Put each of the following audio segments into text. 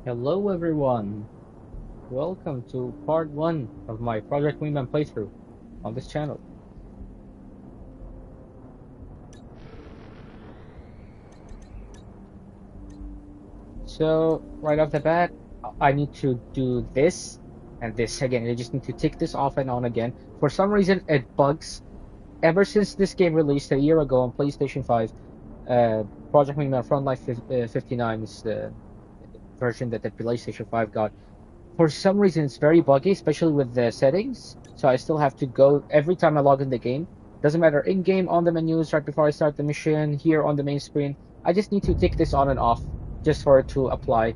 Hello everyone, welcome to part 1 of my Project Wingman playthrough on this channel. So, right off the bat, I need to do this and this again. I just need to tick this off and on again. For some reason, it bugs. Ever since this game released a year ago on PlayStation 5, Project Wingman Frontline 59 is the version that the PlayStation 5 got. For some reason, it's very buggy, especially with the settings. So I still have to go every time I log in the game. Doesn't matter in game, on the menus, right before I start the mission, here on the main screen. I just need to tick this on and off just for it to apply,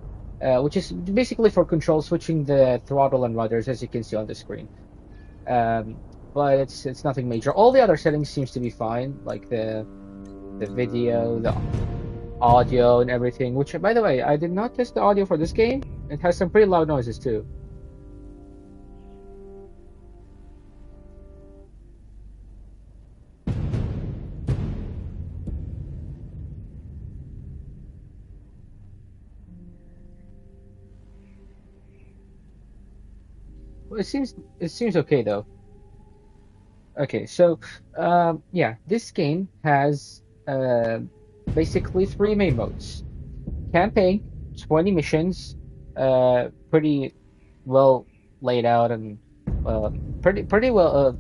which is basically for control switching the throttle and rudders, as you can see on the screen. Um, but it's nothing major. All the other settings seems to be fine, like the video, the audio, and everything. Which, by the way, I did not test the audio for this game. It has some pretty loud noises too. Well, it seems okay though. Okay, so yeah, this game has basically three main modes: campaign, 20 missions, pretty well laid out and uh, pretty well.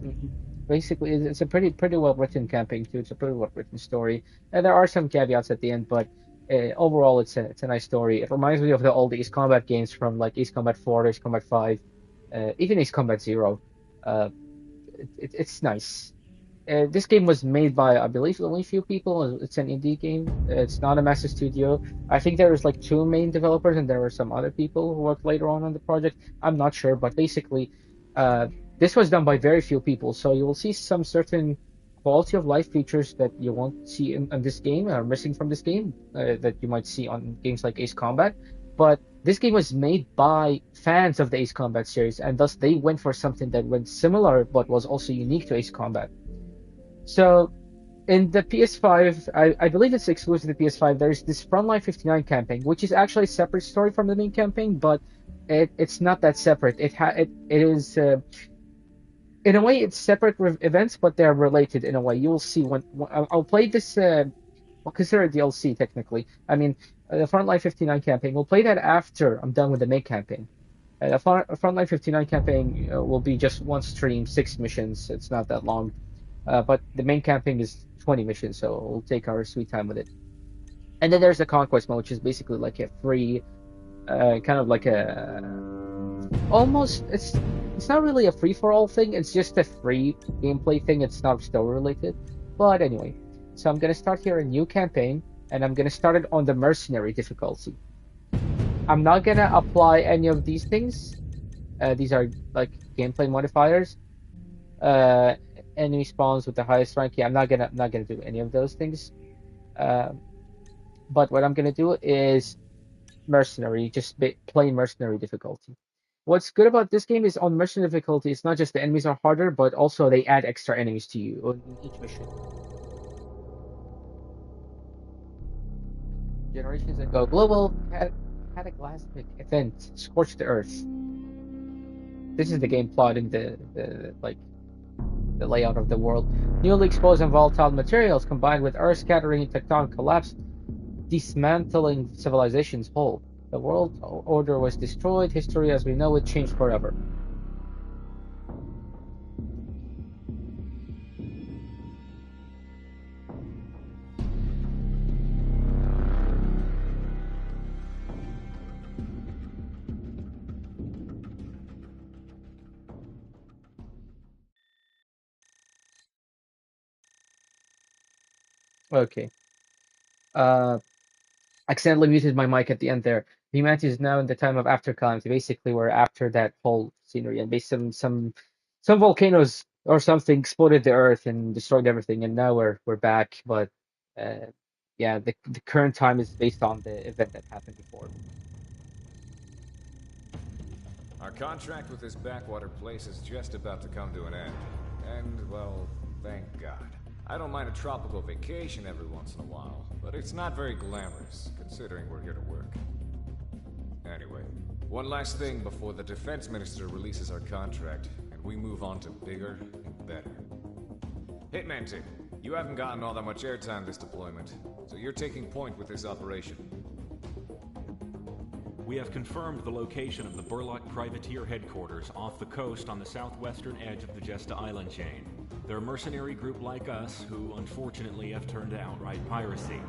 Basically, it's a pretty well written campaign too. It's a pretty well written story, and there are some caveats at the end, but overall, it's a nice story. It reminds me of the old Ace Combat games from like Ace Combat 4, Ace Combat 5, even Ace Combat Zero. Uh, it's nice. This game was made by, I believe, only a few people. It's an indie game. It's not a massive studio. I think there was like two main developers, and there were some other people who worked later on the project. I'm not sure, but basically, uh, this was done by very few people. So you will see some certain quality of life features that you won't see in this game, are missing from this game, that you might see on games like Ace Combat. But this game was made by fans of the Ace Combat series, and thus they went for something that went similar but was also unique to Ace Combat. So in the PS5, I believe it's exclusive to the PS5. There's this Frontline 59 campaign, which is actually a separate story from the main campaign, but it's not that separate. It is in a way it's separate events, but they're related in a way. You'll see when I'll play this. Well, consider it DLC technically. I mean, the Frontline 59 campaign. We'll play that after I'm done with the main campaign. The Frontline 59 campaign will be just one stream, 6 missions. It's not that long. But the main campaign is 20 missions, so we'll take our sweet time with it. And then there's the conquest mode, which is basically like a free, kind of like a almost it's not really a free for all thing. It's just a free gameplay thing. It's not story related. But anyway, so I'm gonna start here a new campaign, and I'm gonna start it on the mercenary difficulty. I'm not gonna apply any of these things. These are like gameplay modifiers. uh, Enemy spawns with the highest rank. Yeah, I'm not gonna do any of those things. Uh, but what I'm gonna do is mercenary, just plain mercenary difficulty. What's good about this game is on mercenary difficulty, it's not just the enemies are harder, but also they add extra enemies to you in each mission. Generations ago, global cataclysmic event scorched the earth. This is the game plot in the like the layout of the world. Newly exposed and volatile materials combined with earth scattering and tectonic collapse, dismantling civilization's whole. The world order was destroyed, history as we know it changed forever. Okay. Uh, Accidentally muted my mic at the end there. Humanity is now in the time of after calamity. Basically, we're after that whole scenery, and basically some volcanoes or something exploded the earth and destroyed everything, and now we're back. But uh, yeah, the current time is based on the event that happened before. Our contract with this backwater place is just about to come to an end. And, well, thank God. I don't mind a tropical vacation every once in a while, but it's not very glamorous, considering we're here to work. Anyway, One last thing before the defense minister releases our contract, and we move on to bigger and better. Hitman team, you haven't gotten all that much airtime this deployment, so you're taking point with this operation. We have confirmed the location of the Burlock Privateer headquarters off the coast on the southwestern edge of the Jesta Island chain. They're a mercenary group like us who unfortunately have turned to outright piracy.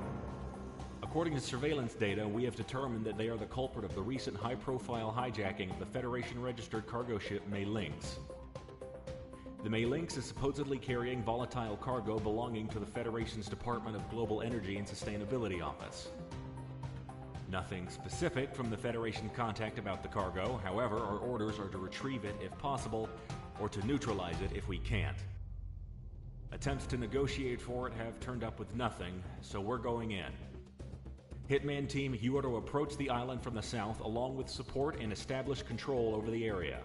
According to surveillance data, we have determined that they are the culprit of the recent high-profile hijacking of the Federation-registered cargo ship May Lynx. The May Lynx is supposedly carrying volatile cargo belonging to the Federation's Department of Global Energy and Sustainability Office. Nothing specific from the Federation contact about the cargo, however, our orders are to retrieve it if possible, or to neutralize it if we can't. Attempts to negotiate for it have turned up with nothing, so we're going in. Hitman team, you are to approach the island from the south along with support and establish control over the area.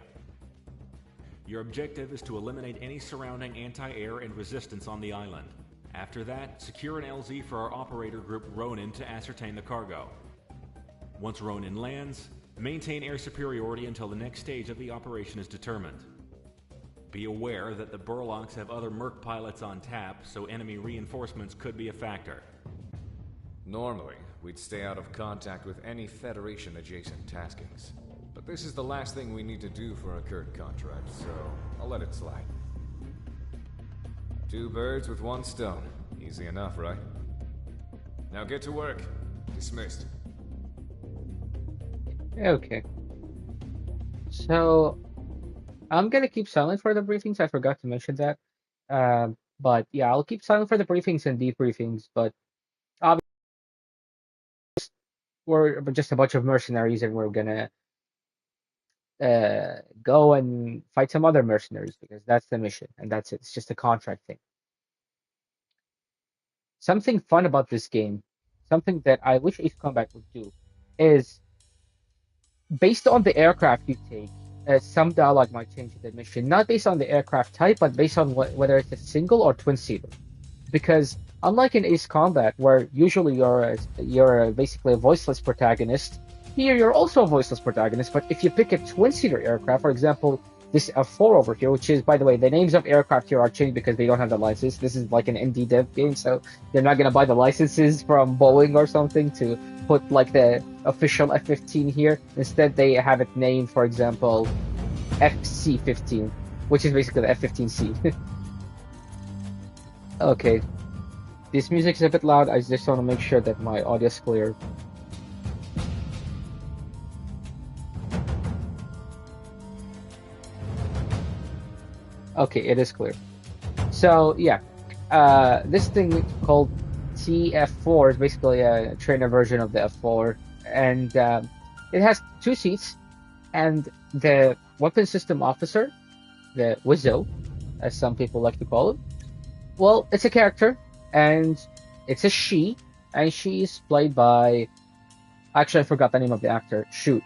Your objective is to eliminate any surrounding anti-air and resistance on the island. After that, secure an LZ for our operator group Ronin to ascertain the cargo. Once Ronin lands, maintain air superiority until the next stage of the operation is determined. Be aware that the Burlocks have other Merc pilots on tap, so enemy reinforcements could be a factor. Normally, we'd stay out of contact with any Federation-adjacent taskings. But this is the last thing we need to do for our current contract, so I'll let it slide. Two birds with one stone. Easy enough, right? Now get to work. Dismissed. Okay. So, I'm gonna keep silent for the briefings. I forgot to mention that. But yeah, I'll keep silent for the briefings and debriefings, but obviously we're just a bunch of mercenaries and we're gonna go and fight some other mercenaries because that's the mission and that's it. It's just a contract thing. Something fun about this game, something that I wish Ace Combat would do, is based on the aircraft you take, some dialogue might change in the mission. Not based on the aircraft type, but based on whether it's a single or twin-seater. Because unlike in Ace Combat, where usually you're basically a voiceless protagonist, here you're also a voiceless protagonist. But if you pick a twin-seater aircraft, for example, this F4 over here, which is, by the way, the names of aircraft here are changed because they don't have the license. This is like an indie dev game, so they're not going to buy the licenses from Boeing or something to put like the official F-15 here. Instead, they have it named, for example, FC-15, which is basically the F-15C. Okay, this music is a bit loud. I just want to make sure that my audio is clear. Okay, it is clear. So yeah, this thing called TF4 is basically a trainer version of the F4, and it has two seats, and the weapon system officer, the Wizzo, as some people like to call it, well, it's a character, and it's a she, and she's played by... Actually, I forgot the name of the actor. Shoot.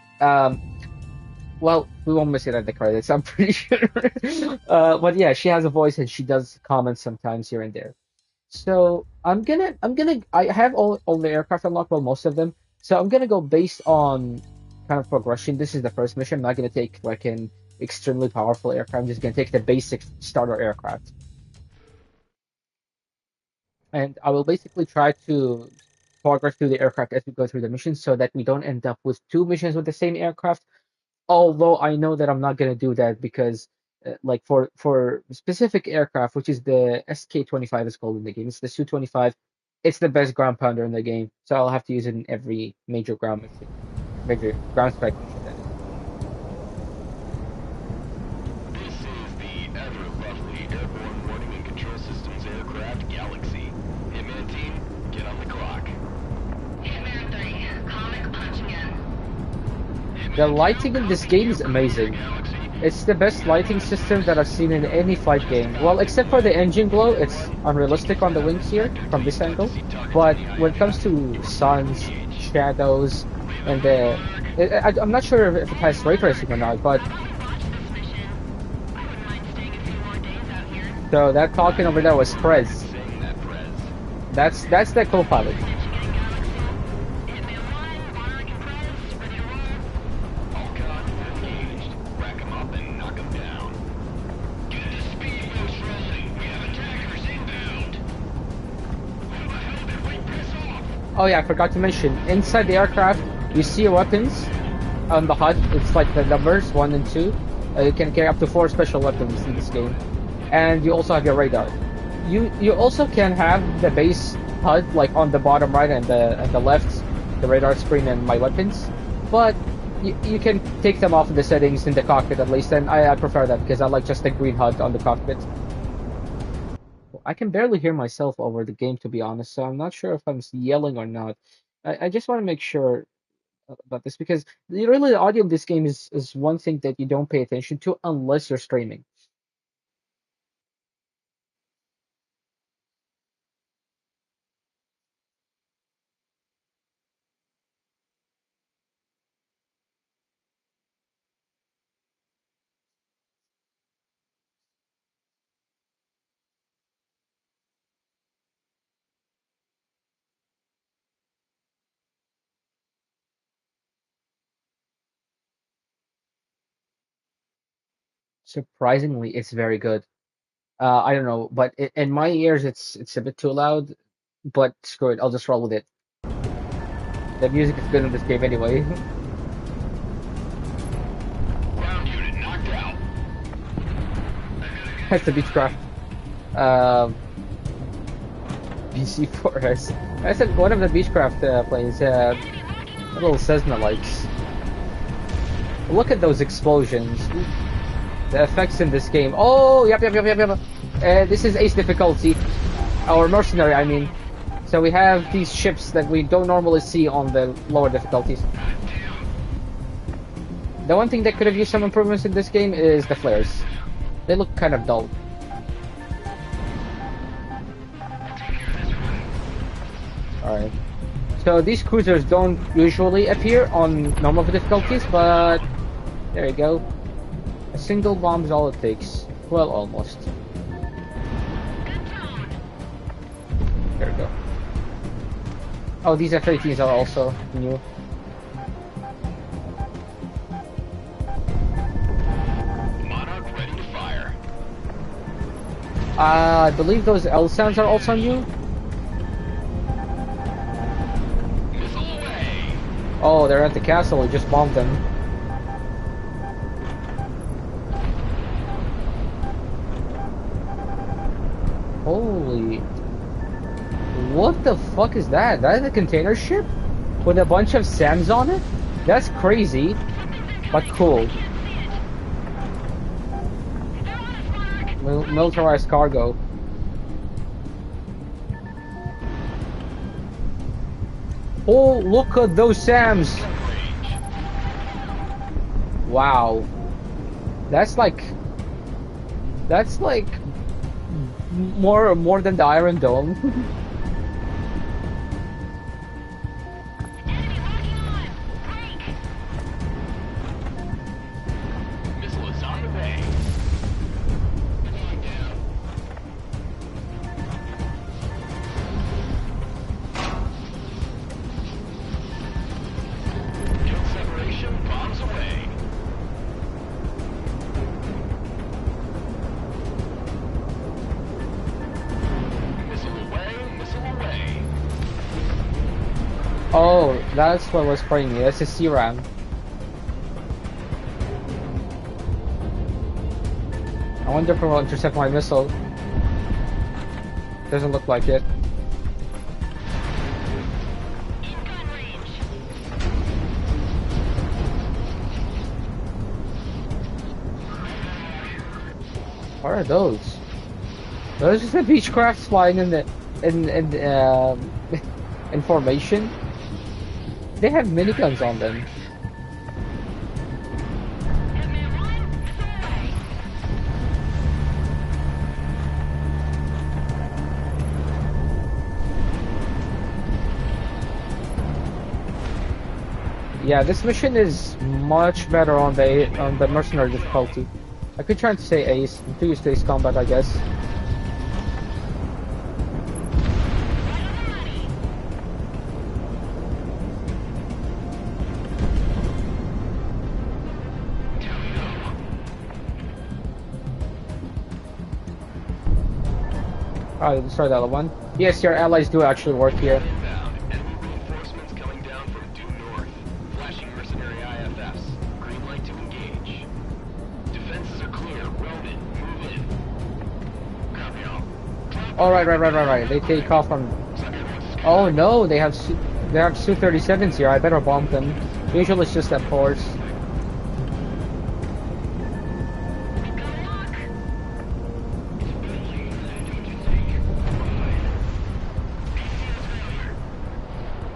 Well, we won't miss it at the credits, I'm pretty sure. But yeah, she has a voice and she does comments sometimes here and there. So I have all the aircraft unlocked, well, most of them. So I'm gonna go based on kind of progression. This is the first mission. I'm not gonna take like an extremely powerful aircraft. I'm just gonna take the basic starter aircraft. And I will basically try to progress through the aircraft as we go through the mission so that we don't end up with two missions with the same aircraft. Although I know that I'm not going to do that because, like, for specific aircraft, which is the SK-25 is called in the game, it's the Su-25, it's the best ground pounder in the game, so I'll have to use it in every major ground strike mission. This is the ever lovely airborne warning and control systems aircraft Galaxy. Hitman team, get on the clock. Hitman 3, comic punch again. The lighting in this game is amazing. It's the best lighting system that I've seen in any fight game. Well, except for the engine glow, it's unrealistic on the wings here, from this angle. But when it comes to suns, shadows, and I'm not sure if it has ray tracing or not, but... So that talking over there was Prez. That's the co-pilot. Oh yeah, I forgot to mention. Inside the aircraft, you see weapons on the HUD. It's like the numbers 1 and 2. You can carry up to 4 special weapons in this game, and you also have your radar. You also can have the base HUD like on the bottom right and the left, the radar screen and my weapons, but you can take them off the settings in the cockpit at least, and I prefer that because I like just the green HUD on the cockpit. I can barely hear myself over the game, to be honest, so I'm not sure if I'm yelling or not. I just want to make sure about this because really the audio of this game is one thing that you don't pay attention to unless you're streaming. Surprisingly, it's very good. I don't know, but in my ears, it's a bit too loud. But screw it, I'll just roll with it. The music is good in this game anyway. Ground unit knocked out. That's the Beechcraft. Um, BC4S. That's one of the Beechcraft planes. Little Cessna lights. Look at those explosions. The effects in this game. Oh, yep. This is Ace difficulty. Or Mercenary, I mean. So we have these ships that we don't normally see on the lower difficulties. The one thing that could have used some improvements in this game is the flares. They look kind of dull. Alright. So these cruisers don't usually appear on normal difficulties, but there you go. A single bomb is all it takes. Well, almost. There we go. Oh, these F-18s are also new. Monarch ready to fire. I believe those L sounds are also new. Missile away. Oh, they're at the castle. We just bombed them. Holy... What the fuck is that? That is a container ship? With a bunch of SAMs on it? That's crazy, but cool. Militarized cargo. Oh, look at those SAMs! Wow. That's like more than the Iron Dome. Missile is on the way. Kill separation, bombs away. Missile away. Oh, that's what was spraying me. That's a C-RAM. I wonder if it will intercept my missile. Doesn't look like it. What are those? Those are the Beechcrafts flying in the in formation. They have miniguns on them. Yeah, this mission is much better on the mercenary difficulty. I could try to say ace, I'm too used to ace combat, I guess. Oh, you destroyed the other one. Yes, your allies do actually work here. Oh, right. They take off from. Oh no, they have Su-37s here. I better bomb them. Usually it's just at ports.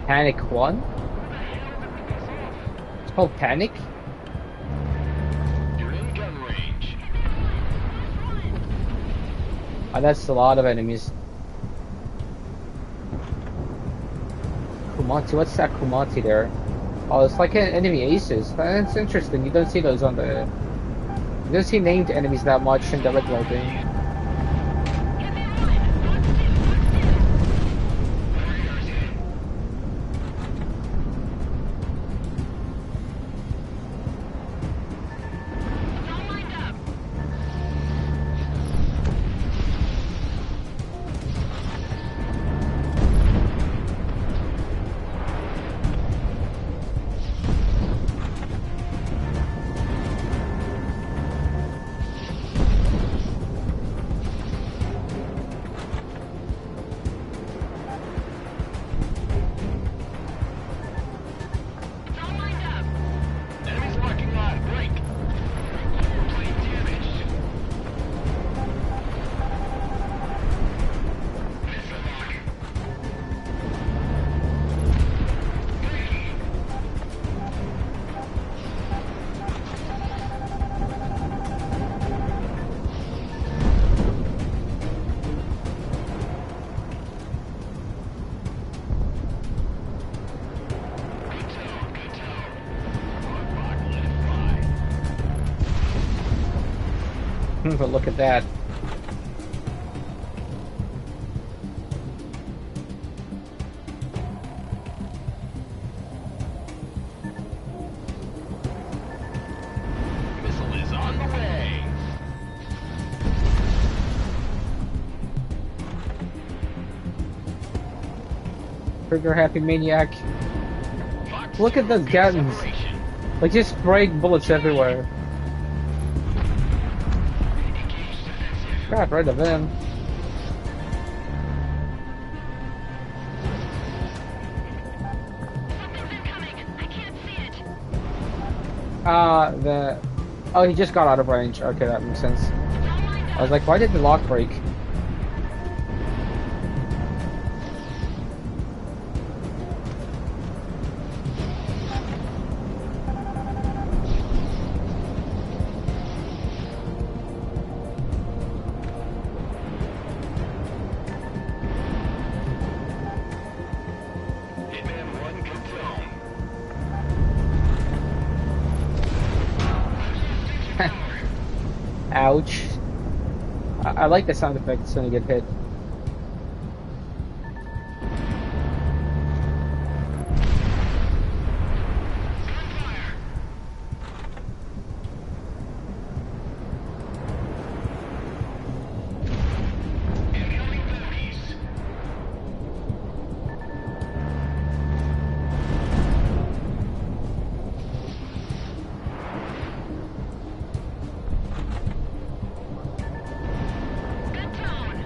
Panic 1? It's called Panic? You're in gun range. Oh, that's a lot of enemies. Kumati, what's that Kumati there? Oh, it's like an enemy aces. That's interesting. You don't see those on the... You don't see named enemies that much in the regular game. Enemies locking on. Break. Plane damaged. Missile lock. Good tone, good tone. Rock, let it fly. But look at that. Missile is on the way. Trigger happy maniac. Fox Look at 2, those good guns. separation. Like just spraying bullets everywhere. Engage defensive. Got rid of him. Something's incoming. I can't see it. Oh, he just got out of range. Okay, that makes sense. Don't mind I was like, why did the lock break? Hitman 1, good tone. Ouch. I like the sound effects when you get hit. Gunfire. Incoming bounties. Good tone.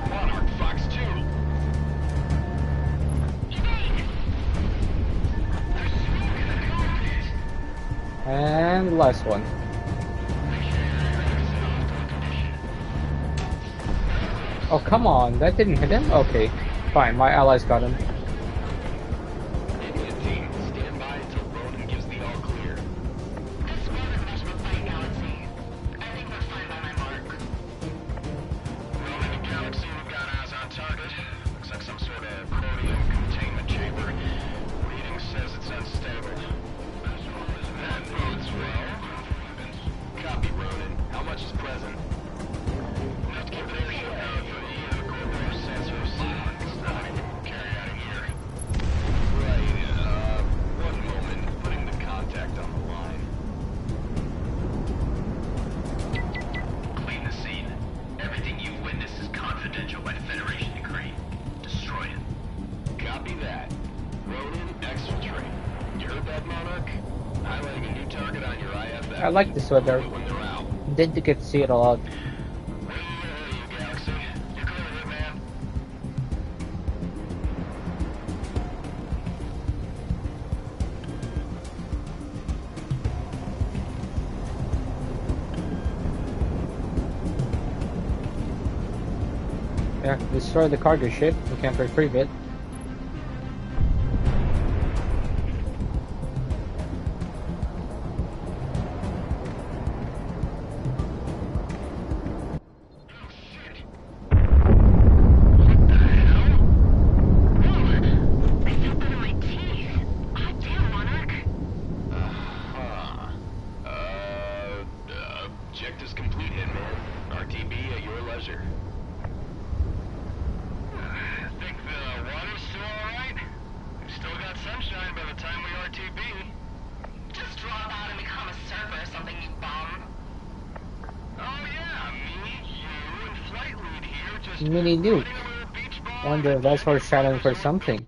Monarch Fox 2. Evade. There's smoke in the cockpit. And the last one. Oh, come on. That didn't hit him? Okay. Fine, my allies got him. Indian team, stand by until Ronan gives the all clear. This weather must be playing Galaxy. I think we're fine by my mark. Ronan and Galaxy, we've got eyes on target. Looks like some sort of chromium containment chamber. Reading says it's unstable. That bodes well. Copy, Ronan. How much is present? Enough to keep an airship out for the core sensors. It's not anything we can carry out of here. Right, one moment. Putting the contact on the line. Clean the scene. Everything you've witnessed is confidential by Federation decree. Destroy it. Copy that. Ronan, exfiltrate. You heard that, Monarch? Highlighting a new target on your IFF I like this weather. Didn't get to see it a lot. You Galaxy. You clear it, man. Yeah, destroy the cargo ship. We can't retrieve it. I felt that in my teeth. God damn, Monarch. Objectives complete, Hitman. RTB at your leisure. Think the water's still alright? We've still got sunshine by the time we RTB. Just drop out and become a surfer or something, you bum. Oh yeah, me, you, and Flight Lead here just Mini running nuke. a little beach ball. Wonder if that's foreshadowing for something.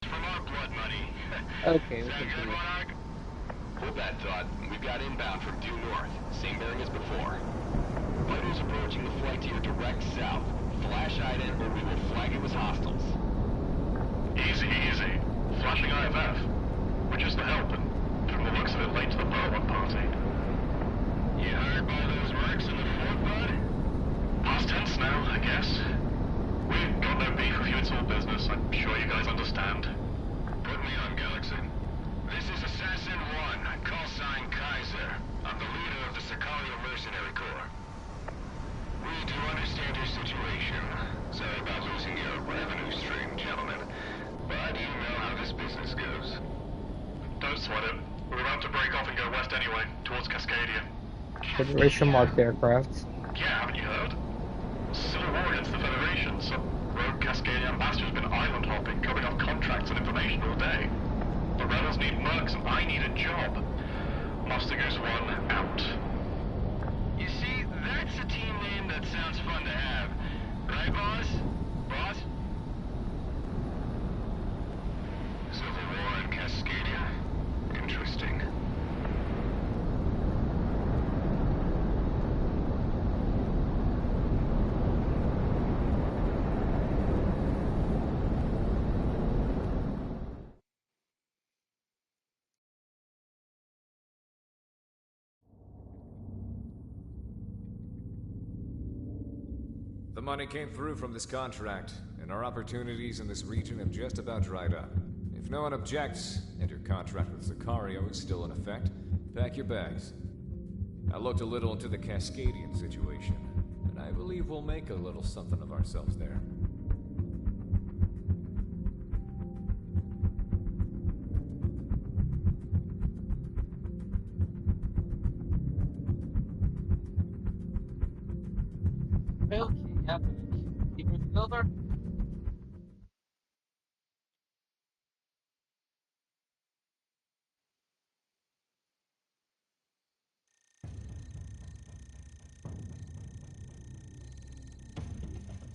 From our blood money. Okay, we Sound good, continue. Monarch? Hold that thought. We've got inbound from due north. Same bearing as before. Fighters approaching the flight to your direct south. Flash ident or we will flag it as hostiles. Easy, easy. Flashing IFF. We're just the help, and from the looks of it, late to the Burlock party. You hired by those mercs in the fort, bud? Past tense now, I guess. We've got no beef with you, it's all business. I'm sure you guys understand. Put me on, Galaxy. This is Assassin 1, call sign Kaiser. I'm the leader of the Sicario Mercenary Corps. We do understand your situation. Sorry about losing your revenue stream, gentlemen. But you know how this business goes. Don't sweat it. We're about to break off and go west anyway, towards Cascadia. Federation marked aircraft. Yeah, haven't you heard? Civil war against the Federation. Some rogue Cascadia ambassador's been island hopping, covering off contracts and information all day. The rebels need mercs and I need a job. Mustinger's one out. You see, that's a team name that sounds fun to have. Right, boss? Boss? Civil War in Cascadia? Interesting. The money came through from this contract, and our opportunities in this region have just about dried up. If no one objects, and your contract with Sicario is still in effect, pack your bags. I looked a little into the Cascadian situation, and I believe we'll make a little something of ourselves there. Okay, yep. Secret builder.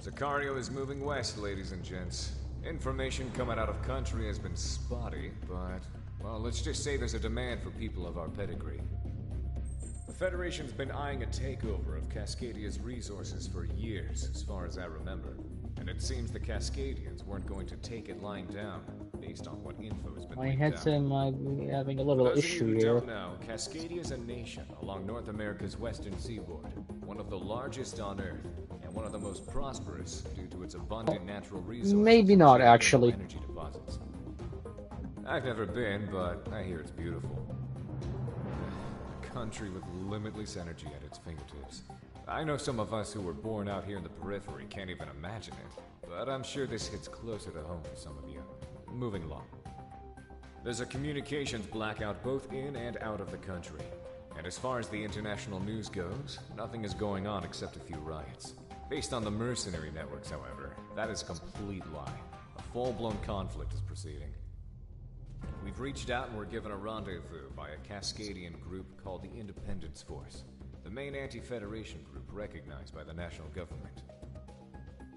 Sicario is moving west, ladies and gents. Information coming out of country has been spotty, but, well, let's just say there's a demand for people of our pedigree. The Federation's been eyeing a takeover of Cascadia's resources for years, as far as I remember. And it seems the Cascadians weren't going to take it lying down, based on what info's been My leaked out. headset might be having a little Those issue of you who here. don't know, Cascadia is a nation along North America's western seaboard, one of the largest on Earth, and one of the most prosperous due to its abundant natural resources. Maybe not, and actually. Energy deposits. I've never been, but I hear it's beautiful. country with limitless energy at its fingertips. I know some of us who were born out here in the periphery can't even imagine it, but I'm sure this hits closer to home for some of you. Moving along. There's a communications blackout both in and out of the country. And as far as the international news goes, nothing is going on except a few riots. Based on the mercenary networks, however, that is a complete lie. A full-blown conflict is proceeding. We've reached out and were given a rendezvous by a Cascadian group called the Independence Force, the main anti-Federation group recognized by the national government.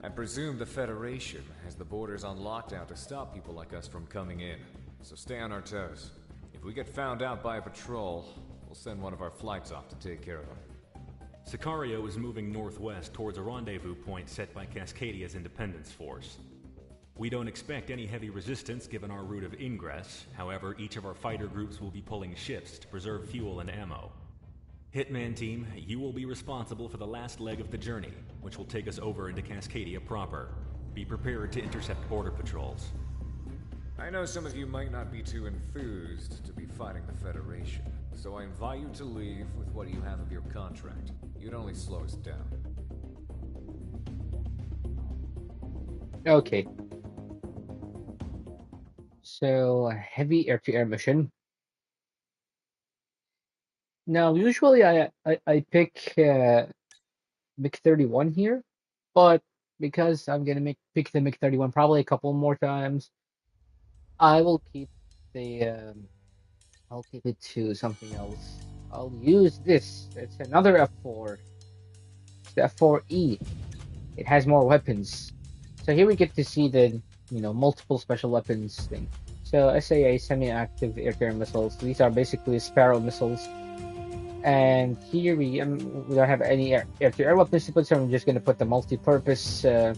I presume the Federation has the borders on lockdown to stop people like us from coming in, so stay on our toes. If we get found out by a patrol, we'll send one of our flights off to take care of them. Sicario is moving northwest towards a rendezvous point set by Cascadia's Independence Force. We don't expect any heavy resistance given our route of ingress. However, each of our fighter groups will be pulling shifts to preserve fuel and ammo. Hitman team, you will be responsible for the last leg of the journey, which will take us over into Cascadia proper. Be prepared to intercept border patrols. I know some of you might not be too enthused to be fighting the Federation, so I invite you to leave with what you have of your contract. You'd only slow us down. Okay. So, heavy air-to-air mission. Now, usually I pick MiG-31 here, but because I'm gonna pick the MiG-31 probably a couple more times, I will keep the I'll keep it to something else. I'll use this. It's another F4. It's the F4E. It has more weapons. So here we get to see the multiple special weapons thing. So SAA semi-active air-to-air missiles. These are basically Sparrow missiles. And here we don't have any air-to-air weapons to put, so I'm just going to put the multi-purpose gun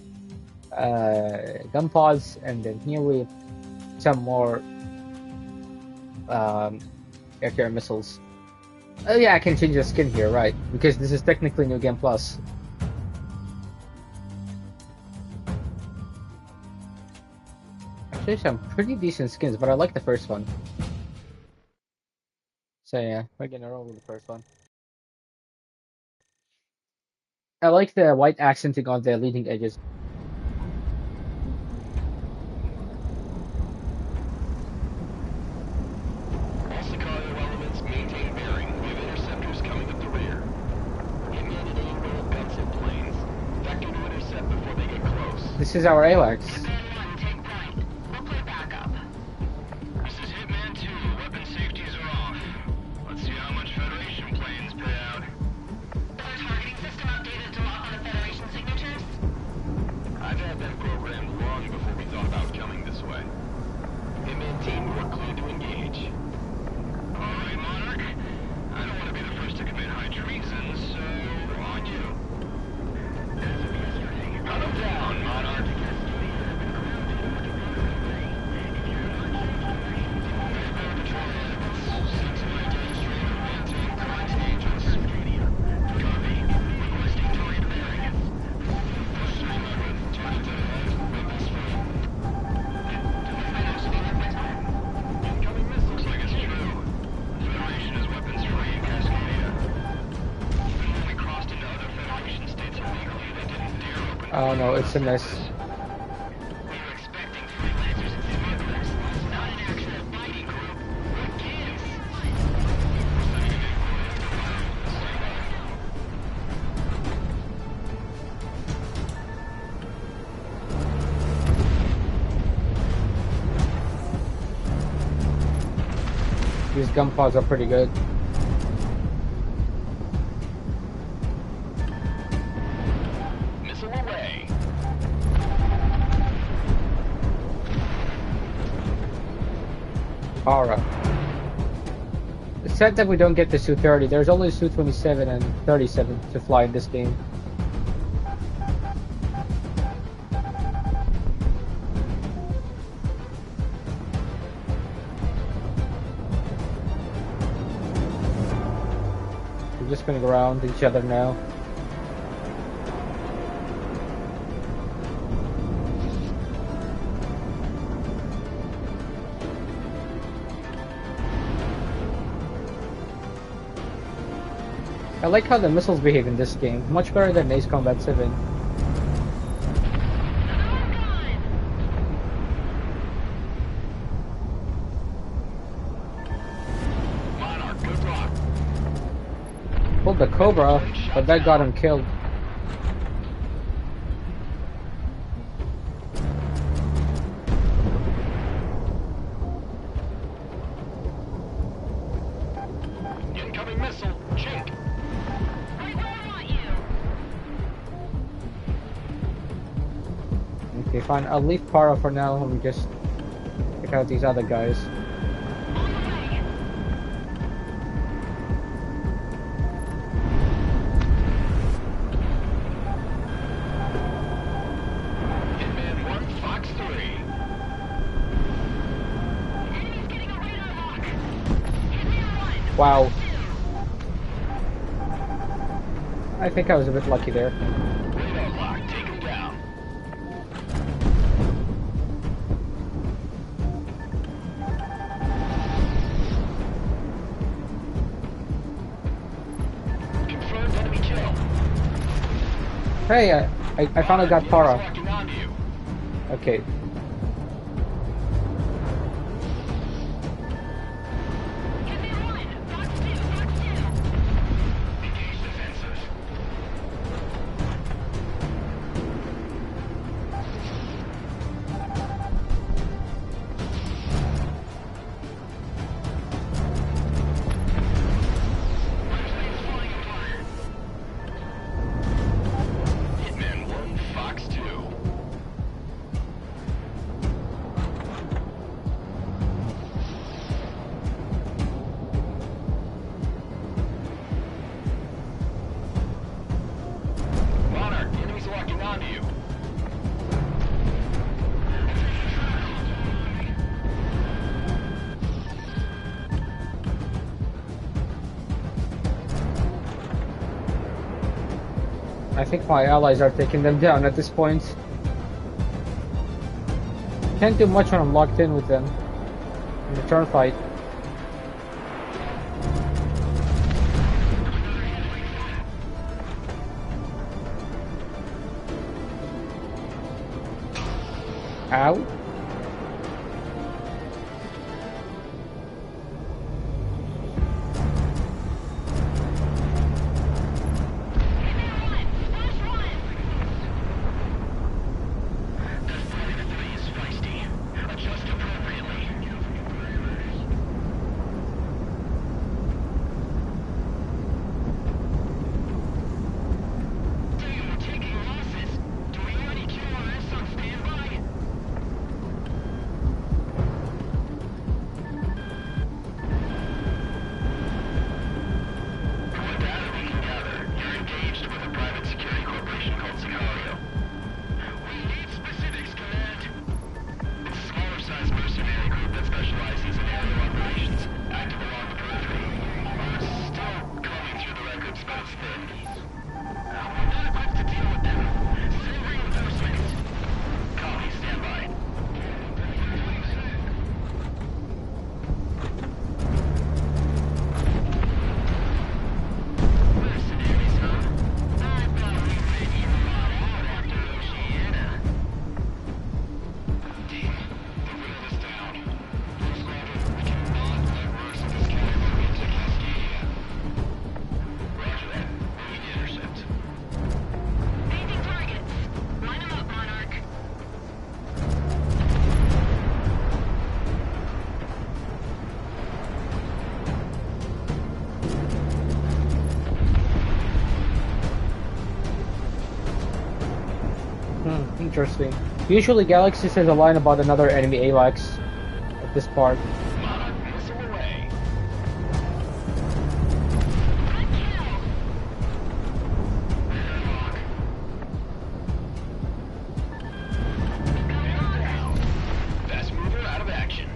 pods, and then here we have some more air-to-air missiles. Oh yeah, I can change the skin here, right? Because this is technically New Game Plus. Actually, some pretty decent skins, but I like the first one. So yeah, we're gonna roll with the first one. I like the white accenting on the leading edges. All Sicario elements maintain bearing. We have interceptors coming up the rear. Hitman and AIM roll guts and planes. Vector to intercept before they get close. This is our AWACS. Command 1, take point. We'll play backup. This is Hitman 2. Weapon safeties are off. Let's see how much Federation planes pay out. Is our targeting system updated to lock on the Federation signatures? I've had that programmed long before we thought about coming this way. Hitman team, we're clear to engage. All right, Monarch. I don't want to be the first to commit high treason, so on you. Gun him down, Monarch. Incoming missiles like it's true. Federation is weapons free in Cascadia. Even when we crossed into other Federation states illegally, they didn't dare open. Oh no, it's a mess. We were expecting freelancers and smugglers, not an actual fighting group. What gives? These gun pods are pretty good. Missile away. Alright. It's sad that we don't get the Su-30. There's only Su-27 and 37 to fly in this game. We're just gonna go around each other now. like how the missiles behave in this game. Much better than Ace Combat 7. Monarch, good luck. Pulled the Cobra, but that got him killed. Incoming missile, Chink. Right where I want you. Okay, fine. I'll leave Para for now. Let me just check out these other guys. On the way. Hitman 1, Fox 3. Enemy's getting a radar lock. Hitman 1. Wow. I think I was a bit lucky there. Radar lock, take him down. Confirmed enemy kill. Hey, I finally got Para. Locking onto you. Okay. Hitman 1. Fox 2. Fox 2. Engage defensive. Hitman 1, Fox 2. Monarch, the enemy's locking onto you. I think my allies are taking them down at this point. Can't do much when I'm locked in with them. In the turn fight. Ow. Interesting. Usually Galaxy says a line about another enemy AVAX at this part. Monarch, missile away. Fast mover out of action.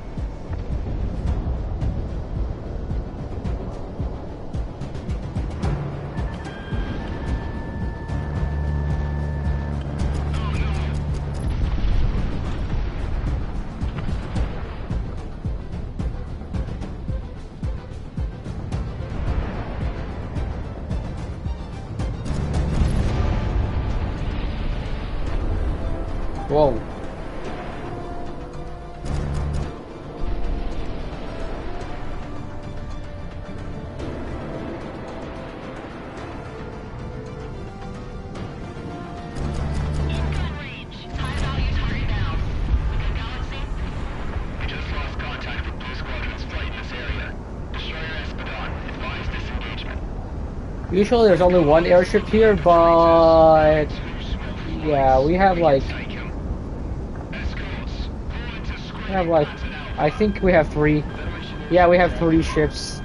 Whoa. Gun range. High value target down. Good galaxy? We just lost contact with Blue Squadron's flight in this area. Destroyer Espadon, advise disengagement. Usually there's only one airship here, but yeah, we have like I think we have three. Yeah, we have three ships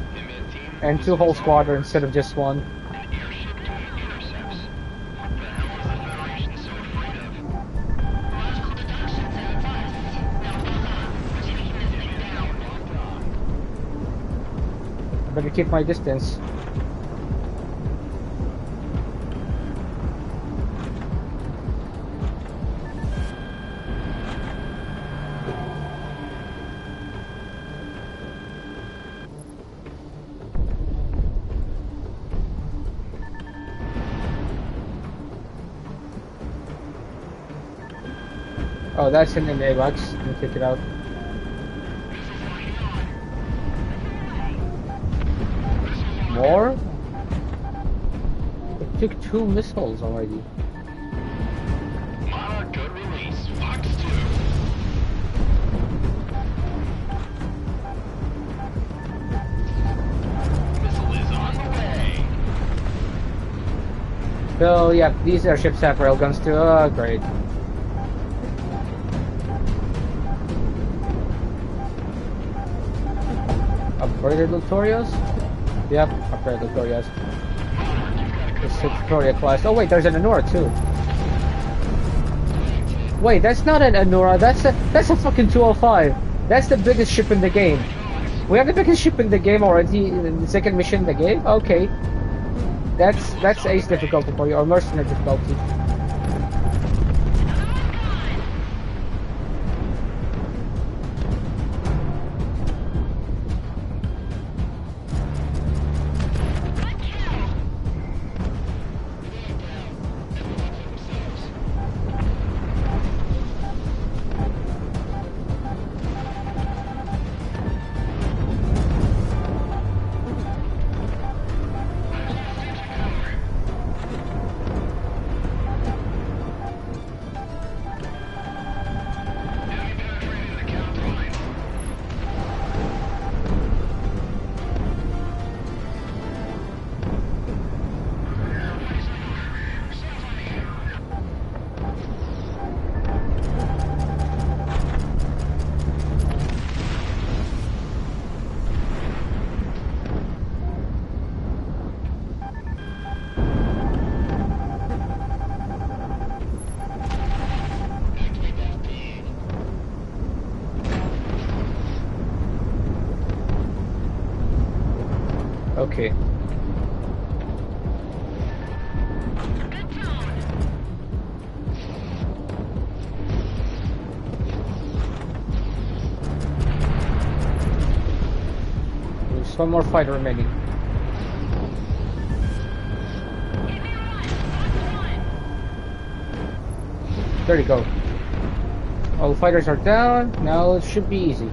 and two whole squadrons instead of just one. An airship doing intercepts. What the hell is the Federation so afraid of? Logical deduction says it's us. Now buck up. We're taking this thing down. I better keep my distance. Oh, that's in an AWACS. Let me take it out. More? It took 2 missiles already. Monarch, good release. Fox 2. Missile is on the way. So, yeah, these airships have railguns too. Oh, great. Upgraded Victorias? Yep, upgraded Victorias. This is Victoria class. Oh wait, there's an Anura too. Wait, that's not an Anura. That's a fucking 205. That's the biggest ship in the game. We have the biggest ship in the game already. In the second mission in the game. Okay, that's ace difficulty for you, or mercenary difficulty. Okay. There's one more fighter remaining. There you go. All the fighters are down. Now it should be easy.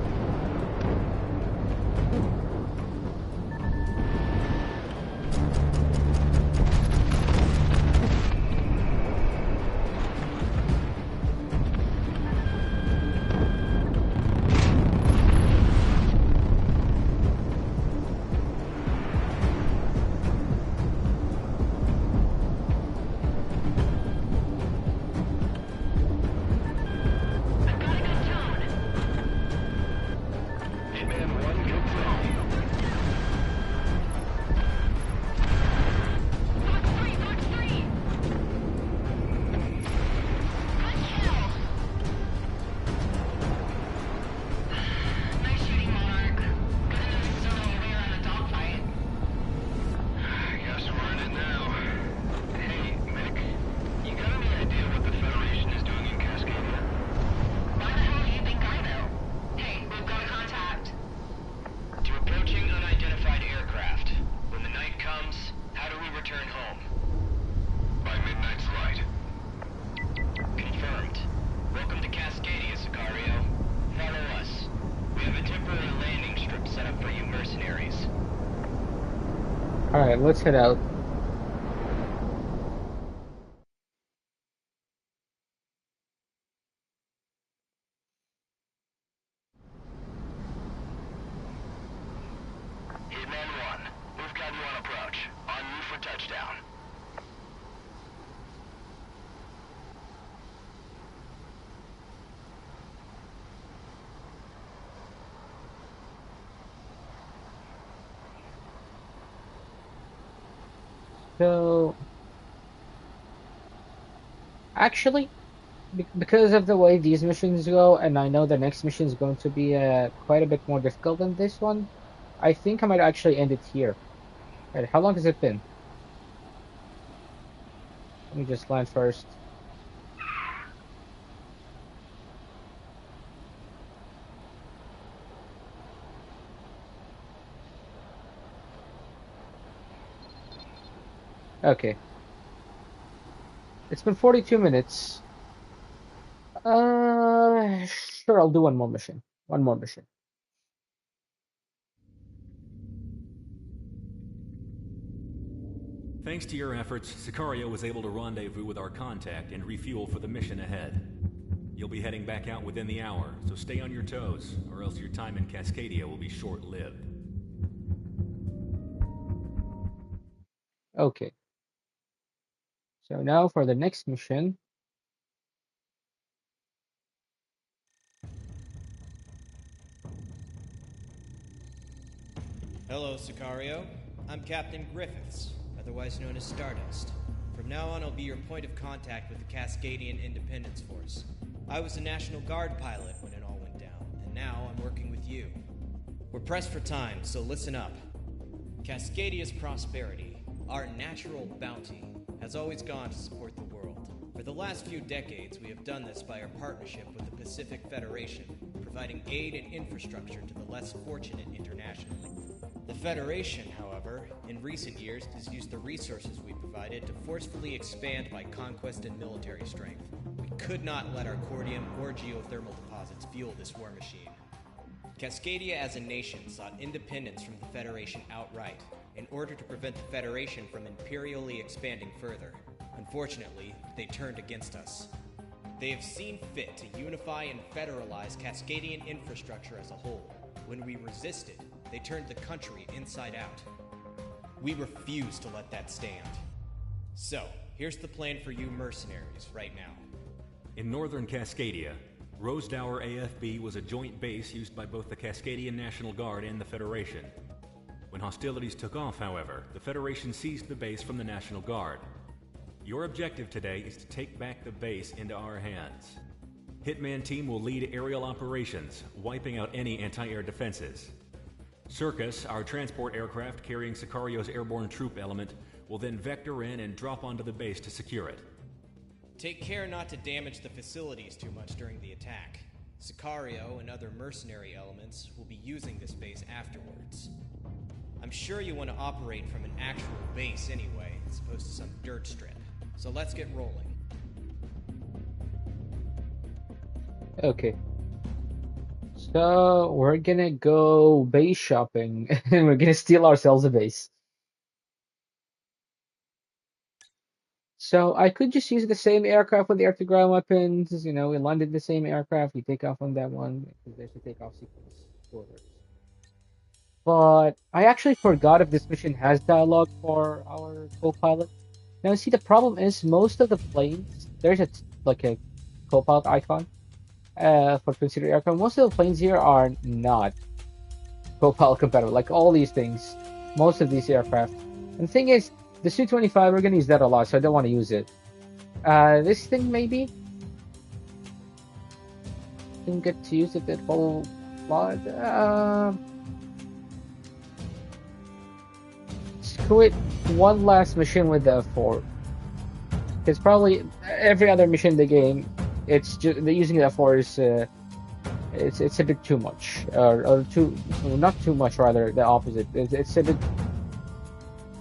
Alright, let's head out. Hitman 1, we've got you on approach. On you for touchdown. So, actually, because of the way these missions go, and I know the next mission is going to be quite a bit more difficult than this one, I think I might actually end it here. Right, how long has it been? Let me just land first. Okay. It's been 42 minutes. Sure, I'll do one more mission. One more mission. Thanks to your efforts, Sicario was able to rendezvous with our contact and refuel for the mission ahead. You'll be heading back out within the hour, so stay on your toes, or else your time in Cascadia will be short-lived. Okay. So now for the next mission. Hello, Sicario. I'm Captain Griffiths, otherwise known as Stardust. From now on, I'll be your point of contact with the Cascadian Independence Force. I was a National Guard pilot when it all went down, and now I'm working with you. We're pressed for time, so listen up. Cascadia's prosperity, our natural bounty, has always gone to support the world. For the last few decades, we have done this by our partnership with the Pacific Federation, providing aid and infrastructure to the less fortunate internationally. The Federation, however, in recent years has used the resources we provided to forcefully expand by conquest and military strength. We could not let our cordium or geothermal deposits fuel this war machine. Cascadia as a nation sought independence from the Federation outright, in order to prevent the Federation from imperially expanding further. Unfortunately, they turned against us. They have seen fit to unify and federalize Cascadian infrastructure as a whole. When we resisted, they turned the country inside out. We refuse to let that stand. So, here's the plan for you mercenaries right now. In northern Cascadia, Rosedower AFB was a joint base used by both the Cascadian National Guard and the Federation. When hostilities took off, however, the Federation seized the base from the National Guard. Your objective today is to take back the base into our hands. Hitman Team will lead aerial operations, wiping out any anti-air defenses. Circus, our transport aircraft carrying Sicario's airborne troop element, will then vector in and drop onto the base to secure it. Take care not to damage the facilities too much during the attack. Sicario and other mercenary elements will be using this base afterwards. I'm sure you want to operate from an actual base anyway, as opposed to some dirt strip. So let's get rolling. Okay. So we're gonna go base shopping and we're gonna steal ourselves a base. So I could just use the same aircraft with the air-to-ground weapons. You know, we landed the same aircraft. We take off on that one because there's a takeoff sequence. Orders. But I actually forgot if this mission has dialogue for our co-pilot. Now, see, the problem is most of the planes, there's like a co-pilot icon for considered aircraft. Most of the planes here are not co-pilot compatible. Like all these things, most of these aircraft. And the thing is, the Su-25, we're gonna use that a lot, so I don't want to use it. This thing maybe didn't get to use it that whole lot. Screw it. One last mission with the F4. Because probably every other mission in the game, it's just using the F4 is it's a bit too much, or too not too much, rather the opposite. It's a bit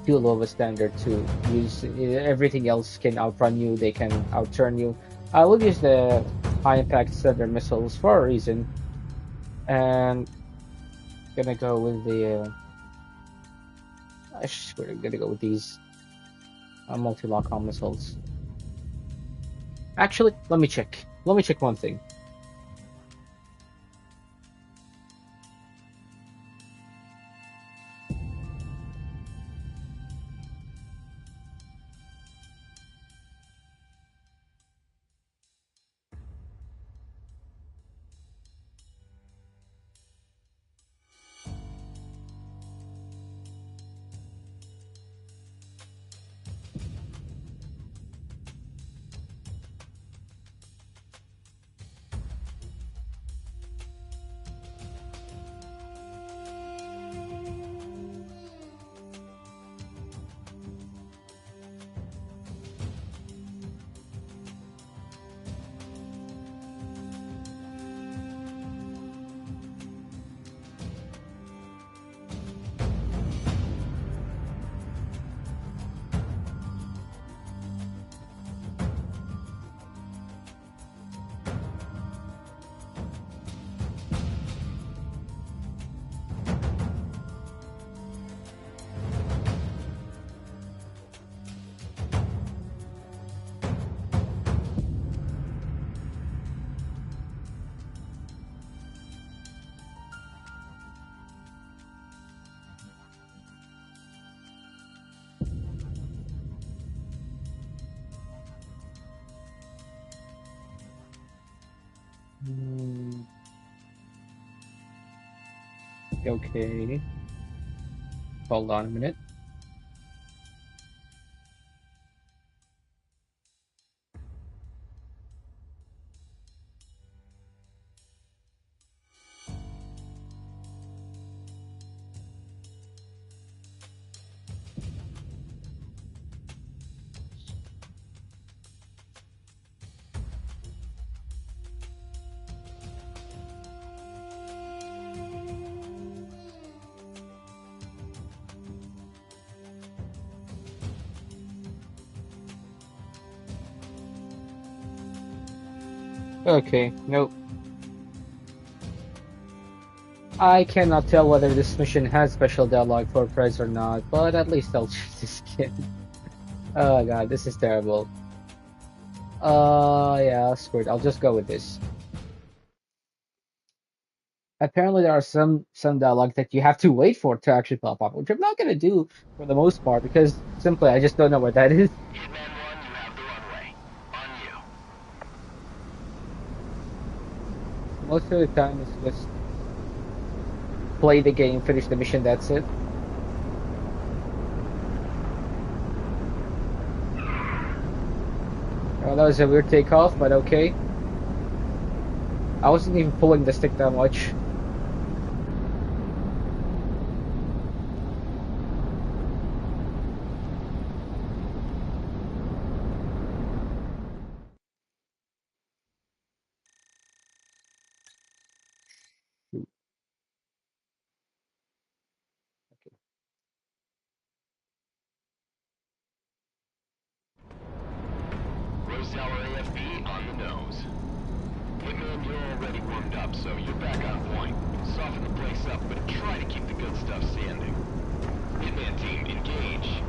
too low of a standard to use. Everything else can outrun you. They can outturn you. I will use the high impact standard missiles for a reason, and gonna go with the We're gonna go with these multi-lock on missiles. Actually, let me check. Let me check one thing. Hmm, okay. Hold on a minute. Okay, nope. I cannot tell whether this mission has special dialogue for Prez or not, but at least I'll choose this skin. Oh god, this is terrible. Yeah, screw it. I'll just go with this. Apparently, there are some dialogue that you have to wait for to actually pop up, which I'm not gonna do for the most part because simply I just don't know what that is. Hitman 1, you have the runway. On you. Most of the time, it's just play the game, finish the mission. That's it. Well, that was a weird takeoff, but okay. I wasn't even pulling the stick that much. Rose Tower AFP on the nose. Wingman, you're already warmed up, so you're back on point. Soften the place up, but try to keep the good stuff standing. Hitman team, engage.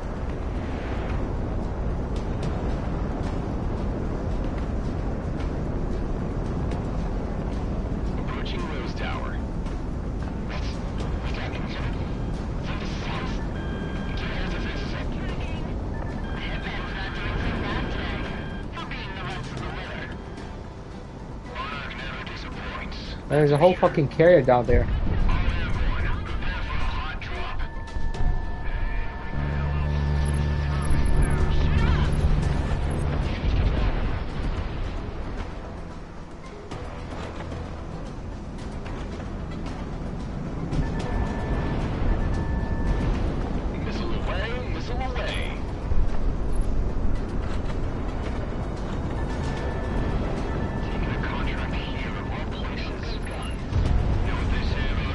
Approaching Rose Tower. What's happening here? From the south? Get air defenses up. Hitman's not doing so bad today. For being the rest of the litter. Monarch never disappoints. There's a whole fucking carrier down there. All airborne, prepare for a hot drop. Missile away, missile away. Taking a contract here of all places. Know what they say about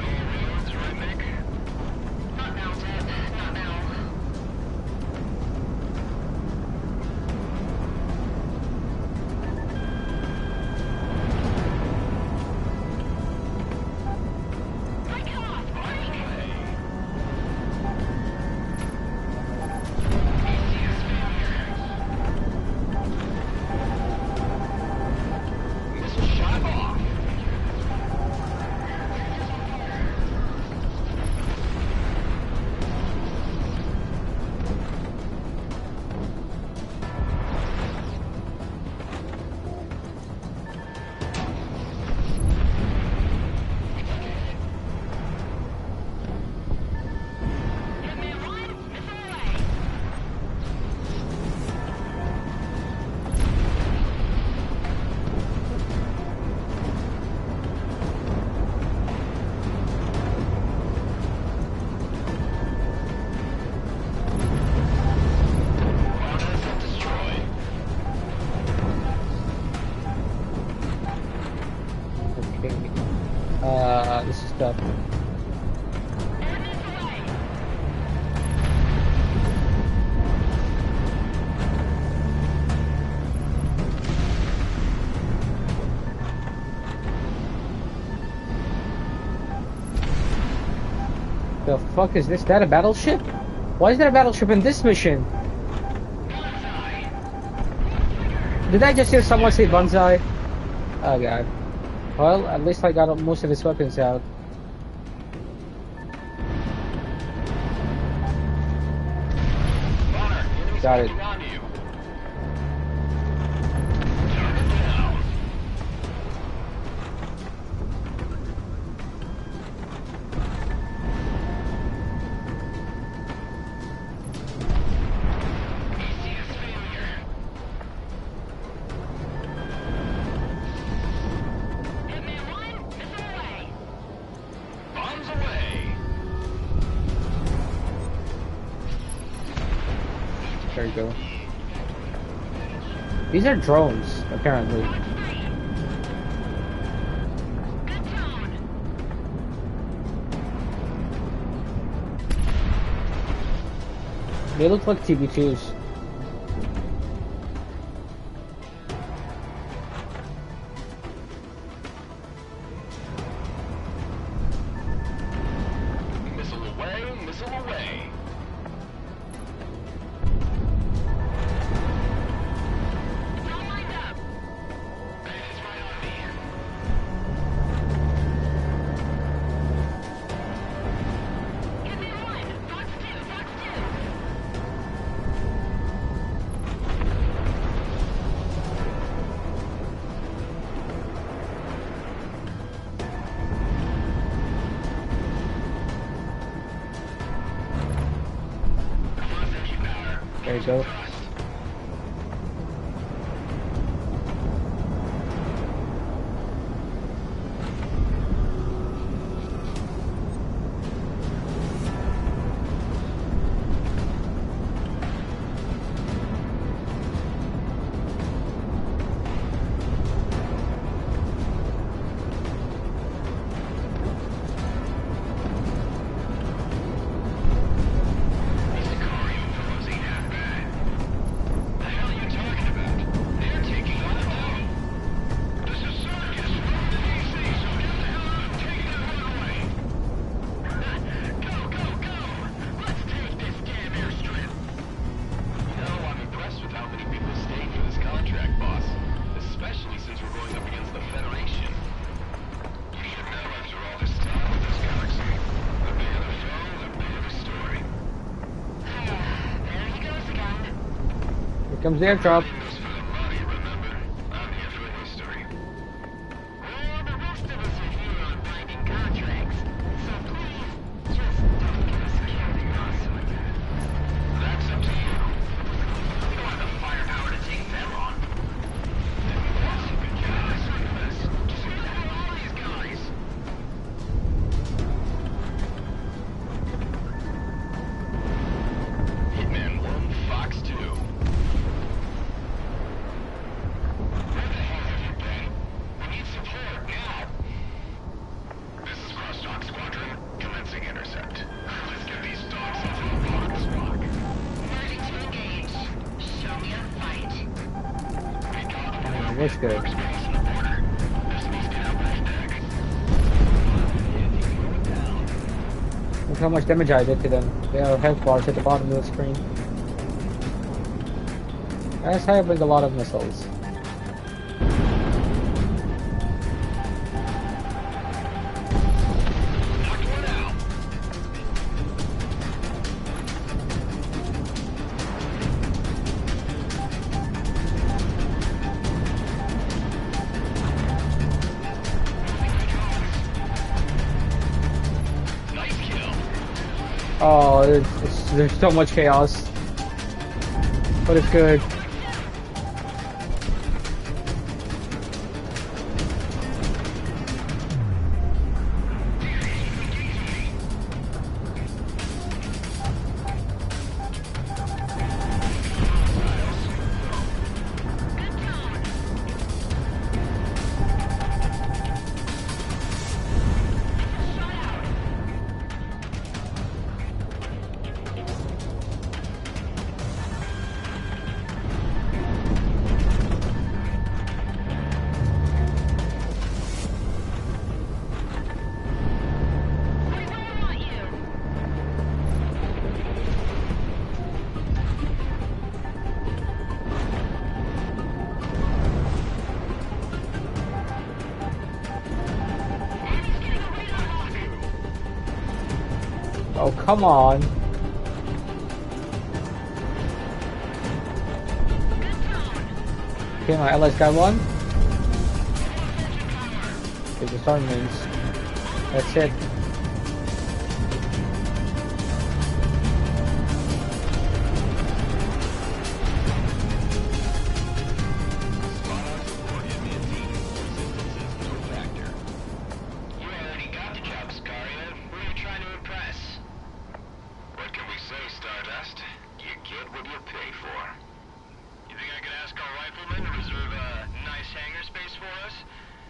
This is tough. The fuck is this? That a battleship? Why is there a battleship in this mission? Did I just hear someone say Banzai? Oh god. Well, at least I got most of his weapons out. Bonner, the enemy's Got it. moving onto you. Target down. Bombs away. There you go. These are drones, apparently. They look like TB2s. Missile away, missile away. It's right on me. There you go. The hell are you talking about? They're taking on the dough. This is circus. We're in the DC, so get the hell out and take that one away. Go, go, go! Let's take this damn airstrip. You know, I'm impressed with how many people stayed for this contract, boss. Especially since we're going up against the Federation. You should know after all this time with this galaxy, the bigger the foe, the bigger the story. There he goes again. Here comes the airdrop. This for the money, remember? I'm here for history. Well, the rest of us are here on binding contracts. So please, just don't get a security boss with that. That's up to you. We don't have the firepower to take them on. Yes, you can get us with this. Just who the hell are these guys? Hitman 1, Fox 2. Where the hell have you been? We need support now. This is Crosstalk Squadron, commencing intercept. Let's get these dogs into a box walk. Ready to engage. Show me a fight. We got That's good. crossing the border. This needs to help that deck. Look how much damage I did to them. They have health bars at the bottom of the screen. That's how I bring a lot of missiles. Knocked one out. Nice kill. Oh, there's so much chaos. But it's good. Oh, come on. Okay, my allies got one. Okay, the storm means. That's it. You already got the job, Sicario. Who are you trying to impress? What can we say, Stardust? You get what you pay for. You think I could ask our riflemen to reserve a nice hangar space for us?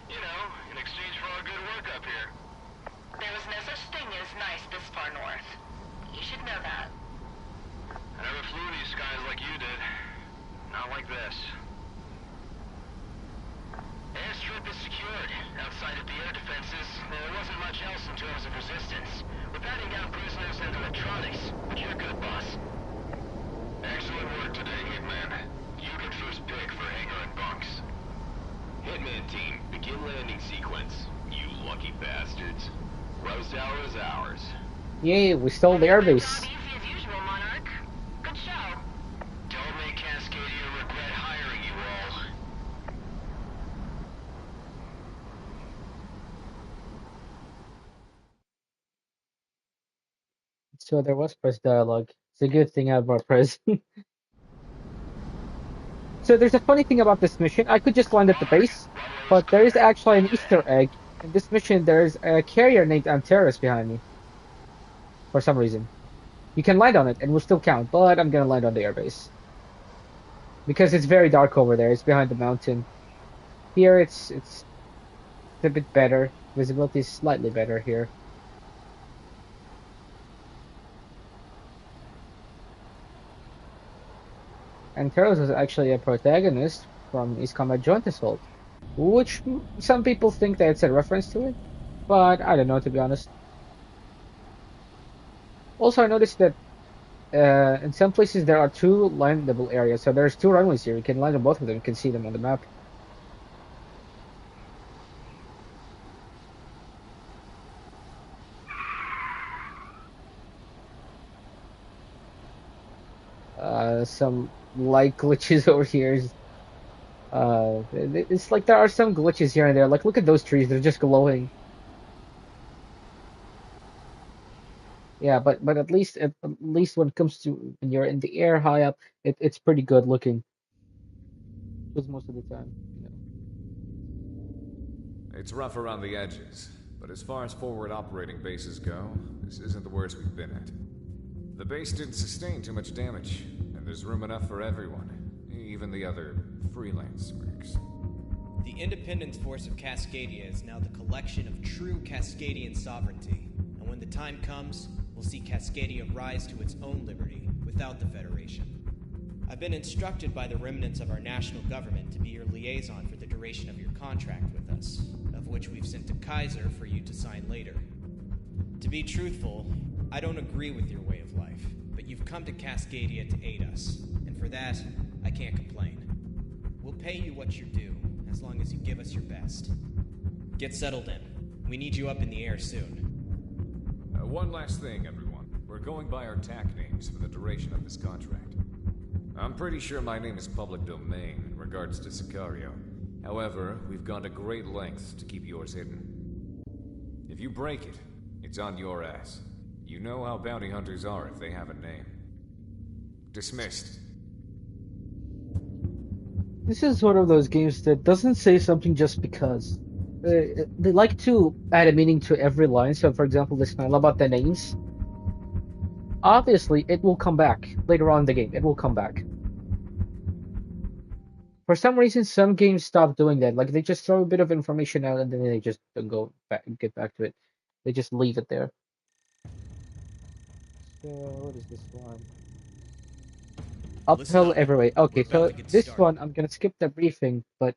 You know, in exchange for our good work up here. There is no such thing as nice this far north. You should know that. I never flew these skies like you did. Not like this. Airstrip is secured. Outside of the air defenses, there wasn't much else in terms of resistance. We're patting down prisoners and electronics, but you're good, boss. Excellent work today, Hitman. You get first pick for hangar and bunks. Hitman team, begin landing sequence. You lucky bastards. Rose Tower is ours. Yay, we stole the Job airbase. easy as usual, Monarch. Good show. Don't make Cascadia regret hiring you all. So there was press dialogue. It's a good thing about press. So there's a funny thing about this mission. I could just land at the base, Runway's but there is clear. actually an Move Easter in. egg. In this mission, there's a carrier named Antares behind me for some reason. You can land on it and will still count, but I'm gonna land on the airbase because it's very dark over there. It's behind the mountain. Here, it's a bit better. Visibility is slightly better here. Antares was actually a protagonist from East Combat Joint Assault, which some people think that it's a reference to it, but I don't know, to be honest. Also, I noticed that in some places there are two landable areas, so there's two runways here. You can land on both of them. You can see them on the map. Some light glitches over here. It's like there are some glitches here and there. Like, look at those trees; they're just glowing. Yeah, but at least when it comes to when you're in the air high up, it's pretty good looking. Because most of the time, you know. It's rough around the edges, but as far as forward operating bases go, this isn't the worst we've been at. The base didn't sustain too much damage, and there's room enough for everyone, even the other freelance rigs. The Independence Force of Cascadia is now the collection of true Cascadian sovereignty, and when the time comes, we'll see Cascadia rise to its own liberty without the Federation. I've been instructed by the remnants of our national government to be your liaison for the duration of your contract with us, of which we've sent to Kaiser for you to sign later. To be truthful, I don't agree with your way of life, but you've come to Cascadia to aid us, and for that, I can't complain. We'll pay you what you're due, as long as you give us your best. Get settled in. We need you up in the air soon. One last thing, everyone. We're going by our TAC names for the duration of this contract. I'm pretty sure my name is public domain in regards to Sicario. However, we've gone to great lengths to keep yours hidden. If you break it, it's on your ass. You know how bounty hunters are if they have a name. Dismissed. This is one of those games that doesn't say something just because. They like to add a meaning to every line. So, for example, this line about the names. Obviously, it will come back later on in the game. It will come back. For some reason, some games stop doing that. Like they just throw a bit of information out and then they just don't go back, get back to it. They just leave it there. So, what is this one? Listen Uphill up, every way. everyone. We're Okay, about so to get this started. one I'm gonna skip the briefing, but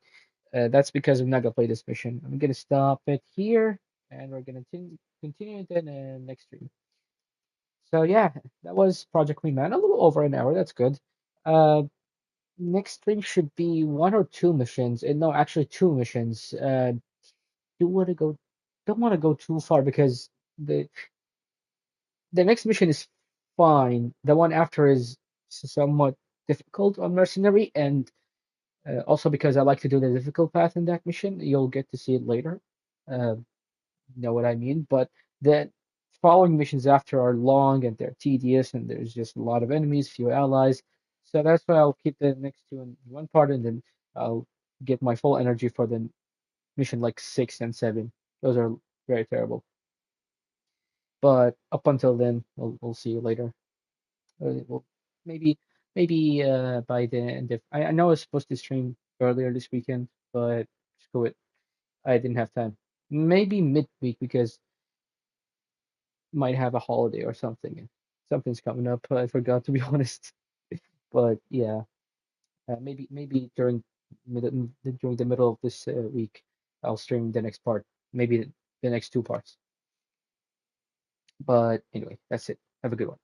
that's because I'm not gonna play this mission. I'm gonna stop it here, and we're gonna continue it in next stream. So yeah, that was Project Wingman. A little over an hour. That's good. Uh, next stream should be one or two missions. No, actually two missions. Do want to go? Don't want to go too far because the the next mission is fine. The one after is somewhat difficult on mercenary, and also because I like to do the difficult path in that mission. You'll get to see it later. Uh, know what I mean? But the following missions after are long and they're tedious, and there's just a lot of enemies, few allies. So that's why I'll keep the next two in one part, and then I'll get my full energy for the mission like 6 and 7. Those are very terrible. But up until then, we'll see you later. Well, maybe by the end of I know I was supposed to stream earlier this weekend, but screw it, I didn't have time. Maybe midweek because might have a holiday or something. Something's coming up. I forgot to be honest. But yeah, maybe during the middle of this week, I'll stream the next part. Maybe the next two parts. But anyway, that's it. Have a good one.